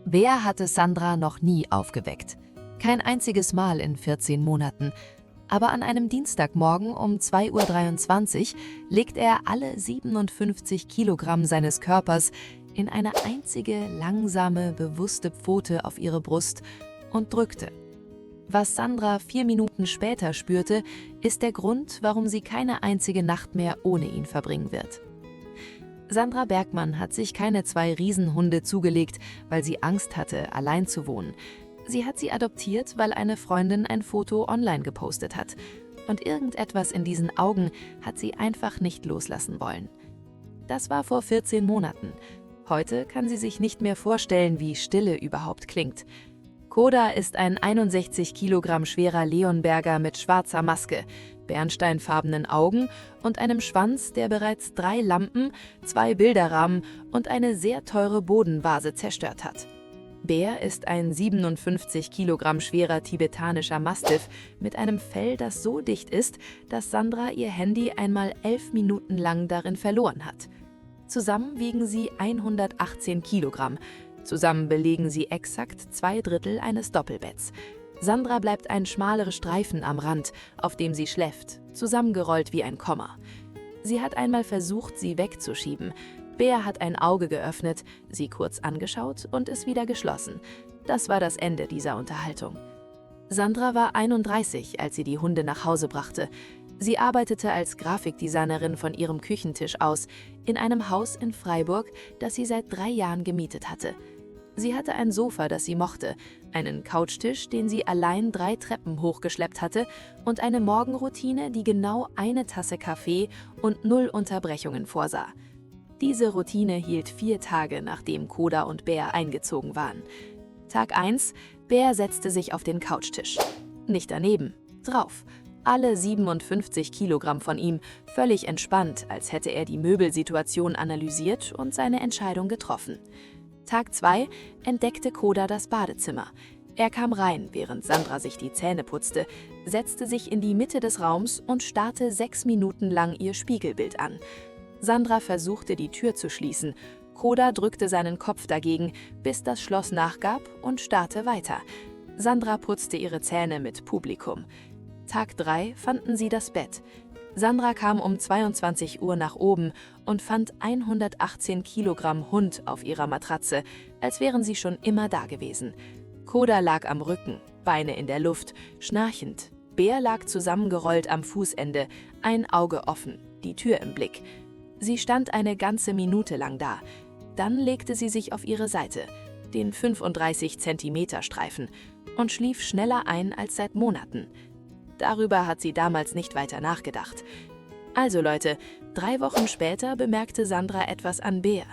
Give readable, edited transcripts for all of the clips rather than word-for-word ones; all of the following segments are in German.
Bär hatte Sandra noch nie aufgeweckt. Kein einziges Mal in 14 Monaten. Aber an einem Dienstagmorgen um 2:23 Uhr legt er alle 57 Kilogramm seines Körpers in eine einzige, langsame, bewusste Pfote auf ihre Brust und drückte. Was Sandra 4 Minuten später spürte, ist der Grund, warum sie keine einzige Nacht mehr ohne ihn verbringen wird. Sandra Bergmann hat sich keine 2 Riesenhunde zugelegt, weil sie Angst hatte, allein zu wohnen. Sie hat sie adoptiert, weil eine Freundin ein Foto online gepostet hat. Und irgendetwas in diesen Augen hat sie einfach nicht loslassen wollen. Das war vor 14 Monaten. Heute kann sie sich nicht mehr vorstellen, wie Stille überhaupt klingt. Koda ist ein 61 Kilogramm schwerer Leonberger mit schwarzer Maske, bernsteinfarbenen Augen und einem Schwanz, der bereits 3 Lampen, 2 Bilderrahmen und eine sehr teure Bodenvase zerstört hat. Bär ist ein 57 Kilogramm schwerer tibetanischer Mastiff mit einem Fell, das so dicht ist, dass Sandra ihr Handy einmal 11 Minuten lang darin verloren hat. Zusammen wiegen sie 118 Kilogramm. Zusammen belegen sie exakt 2/3 eines Doppelbetts. Sandra bleibt ein schmaler Streifen am Rand, auf dem sie schläft, zusammengerollt wie ein Komma. Sie hat einmal versucht, sie wegzuschieben. Bär hat ein Auge geöffnet, sie kurz angeschaut und es wieder geschlossen. Das war das Ende dieser Unterhaltung. Sandra war 31, als sie die Hunde nach Hause brachte. Sie arbeitete als Grafikdesignerin von ihrem Küchentisch aus, in einem Haus in Freiburg, das sie seit 3 Jahren gemietet hatte. Sie hatte ein Sofa, das sie mochte, einen Couchtisch, den sie allein 3 Treppen hochgeschleppt hatte und eine Morgenroutine, die genau eine Tasse Kaffee und 0 Unterbrechungen vorsah. Diese Routine hielt 4 Tage, nachdem Koda und Bär eingezogen waren. Tag 1: Bär setzte sich auf den Couchtisch. Nicht daneben, drauf. Alle 57 Kilogramm von ihm, völlig entspannt, als hätte er die Möbelsituation analysiert und seine Entscheidung getroffen. Tag 2 entdeckte Koda das Badezimmer. Er kam rein, während Sandra sich die Zähne putzte, setzte sich in die Mitte des Raums und starrte 6 Minuten lang ihr Spiegelbild an. Sandra versuchte, die Tür zu schließen. Koda drückte seinen Kopf dagegen, bis das Schloss nachgab und starrte weiter. Sandra putzte ihre Zähne mit Publikum. Tag 3 fanden sie das Bett. Sandra kam um 22 Uhr nach oben und fand 118 Kilogramm Hund auf ihrer Matratze, als wären sie schon immer da gewesen. Koda lag am Rücken, Beine in der Luft, schnarchend. Bär lag zusammengerollt am Fußende, ein Auge offen, die Tür im Blick. Sie stand eine ganze Minute lang da. Dann legte sie sich auf ihre Seite, den 35-Zentimeter-Streifen, und schlief schneller ein als seit Monaten. Darüber hat sie damals nicht weiter nachgedacht. Also Leute, 3 Wochen später bemerkte Sandra etwas an Bär.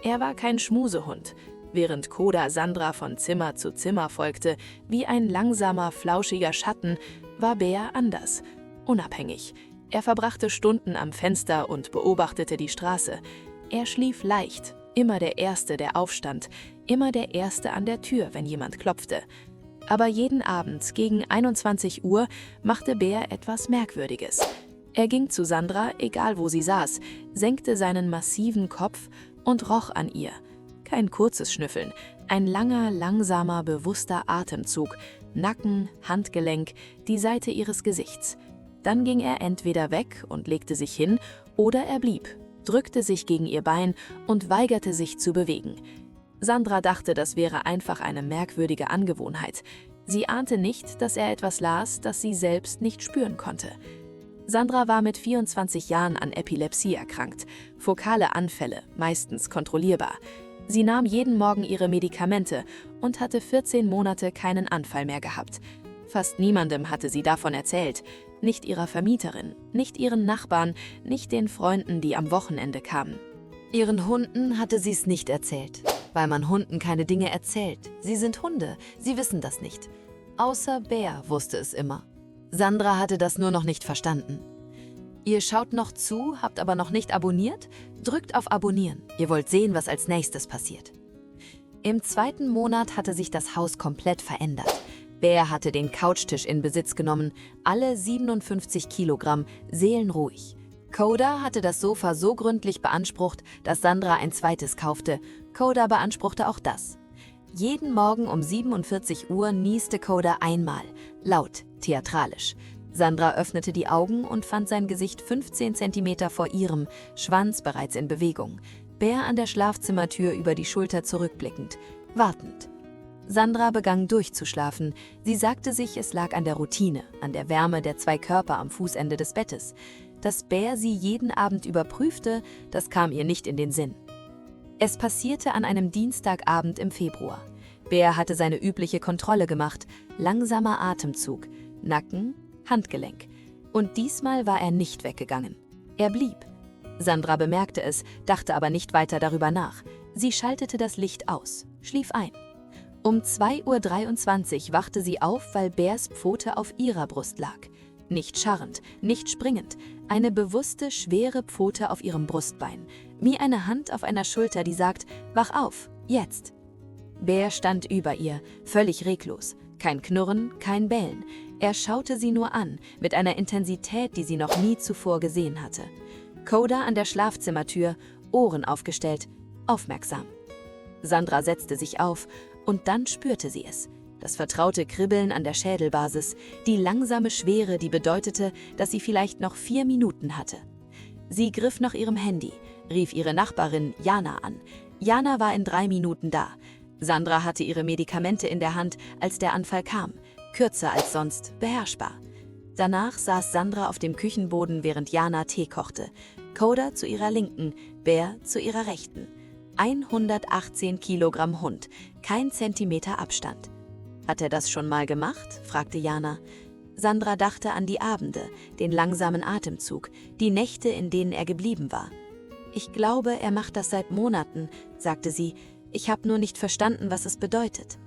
Er war kein Schmusehund. Während Koda Sandra von Zimmer zu Zimmer folgte, wie ein langsamer, flauschiger Schatten, war Bär anders, unabhängig. Er verbrachte Stunden am Fenster und beobachtete die Straße. Er schlief leicht, immer der Erste, der aufstand, immer der Erste an der Tür, wenn jemand klopfte. Aber jeden Abend gegen 21 Uhr machte Bär etwas Merkwürdiges. Er ging zu Sandra, egal wo sie saß, senkte seinen massiven Kopf und roch an ihr. Kein kurzes Schnüffeln, ein langer, langsamer, bewusster Atemzug, Nacken, Handgelenk, die Seite ihres Gesichts. Dann ging er entweder weg und legte sich hin, oder er blieb, drückte sich gegen ihr Bein und weigerte sich zu bewegen. Sandra dachte, das wäre einfach eine merkwürdige Angewohnheit. Sie ahnte nicht, dass er etwas las, das sie selbst nicht spüren konnte. Sandra war mit 24 Jahren an Epilepsie erkrankt, fokale Anfälle, meistens kontrollierbar. Sie nahm jeden Morgen ihre Medikamente und hatte 14 Monate keinen Anfall mehr gehabt. Fast niemandem hatte sie davon erzählt. Nicht ihrer Vermieterin, nicht ihren Nachbarn, nicht den Freunden, die am Wochenende kamen. Ihren Hunden hatte sie es nicht erzählt, weil man Hunden keine Dinge erzählt. Sie sind Hunde, sie wissen das nicht. Außer Bär wusste es immer. Sandra hatte das nur noch nicht verstanden. Ihr schaut noch zu, habt aber noch nicht abonniert? Drückt auf Abonnieren, ihr wollt sehen, was als nächstes passiert. Im 2. Monat hatte sich das Haus komplett verändert. Bär hatte den Couchtisch in Besitz genommen, alle 57 Kilogramm, seelenruhig. Koda hatte das Sofa so gründlich beansprucht, dass Sandra ein zweites kaufte. Koda beanspruchte auch das. Jeden Morgen um 47 Uhr nieste Coda einmal, laut, theatralisch. Sandra öffnete die Augen und fand sein Gesicht 15 Zentimeter vor ihrem, Schwanz bereits in Bewegung, Bär an der Schlafzimmertür über die Schulter zurückblickend, wartend. Sandra begann durchzuschlafen. Sie sagte sich, es lag an der Routine, an der Wärme der 2 Körper am Fußende des Bettes. Dass Bär sie jeden Abend überprüfte, das kam ihr nicht in den Sinn. Es passierte an einem Dienstagabend im Februar. Bär hatte seine übliche Kontrolle gemacht, langsamer Atemzug, Nacken, Handgelenk. Und diesmal war er nicht weggegangen. Er blieb. Sandra bemerkte es, dachte aber nicht weiter darüber nach. Sie schaltete das Licht aus, schlief ein. Um 2:23 Uhr wachte sie auf, weil Bärs Pfote auf ihrer Brust lag. Nicht scharrend, nicht springend, eine bewusste, schwere Pfote auf ihrem Brustbein, wie eine Hand auf einer Schulter, die sagt, wach auf, jetzt. Bär stand über ihr, völlig reglos, kein Knurren, kein Bellen. Er schaute sie nur an, mit einer Intensität, die sie noch nie zuvor gesehen hatte. Coda an der Schlafzimmertür, Ohren aufgestellt, aufmerksam. Sandra setzte sich auf und dann spürte sie es. Das vertraute Kribbeln an der Schädelbasis, die langsame Schwere, die bedeutete, dass sie vielleicht noch 4 Minuten hatte. Sie griff nach ihrem Handy, rief ihre Nachbarin Jana an. Jana war in 3 Minuten da. Sandra hatte ihre Medikamente in der Hand, als der Anfall kam. Kürzer als sonst, beherrschbar. Danach saß Sandra auf dem Küchenboden, während Jana Tee kochte. Coda zu ihrer Linken, Bär zu ihrer Rechten. 118 Kilogramm Hund, kein Zentimeter Abstand. Hat er das schon mal gemacht? Fragte Jana. Sandra dachte an die Abende, den langsamen Atemzug, die Nächte, in denen er geblieben war. Ich glaube, er macht das seit Monaten, sagte sie. Ich habe nur nicht verstanden, was es bedeutet.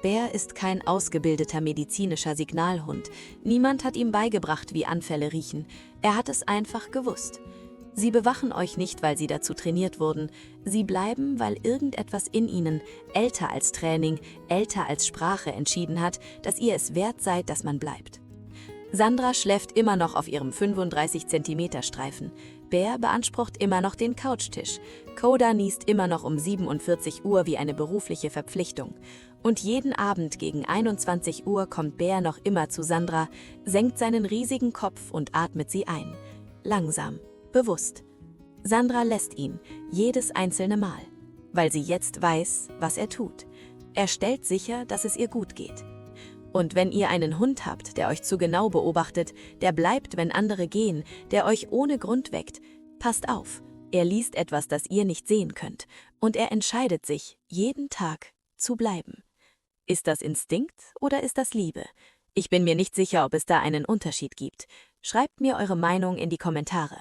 Bär ist kein ausgebildeter medizinischer Signalhund. Niemand hat ihm beigebracht, wie Anfälle riechen. Er hat es einfach gewusst. Sie bewachen euch nicht, weil sie dazu trainiert wurden. Sie bleiben, weil irgendetwas in ihnen, älter als Training, älter als Sprache, entschieden hat, dass ihr es wert seid, dass man bleibt. Sandra schläft immer noch auf ihrem 35 cm Streifen. Bär beansprucht immer noch den Couchtisch. Coda niest immer noch um 47 Uhr wie eine berufliche Verpflichtung. Und jeden Abend gegen 21 Uhr kommt Bär noch immer zu Sandra, senkt seinen riesigen Kopf und atmet sie ein. Langsam. Bewusst. Sandra lässt ihn, jedes einzelne Mal, weil sie jetzt weiß, was er tut. Er stellt sicher, dass es ihr gut geht. Und wenn ihr einen Hund habt, der euch zu genau beobachtet, der bleibt, wenn andere gehen, der euch ohne Grund weckt, passt auf, er liest etwas, das ihr nicht sehen könnt, und er entscheidet sich, jeden Tag zu bleiben. Ist das Instinkt oder ist das Liebe? Ich bin mir nicht sicher, ob es da einen Unterschied gibt. Schreibt mir eure Meinung in die Kommentare.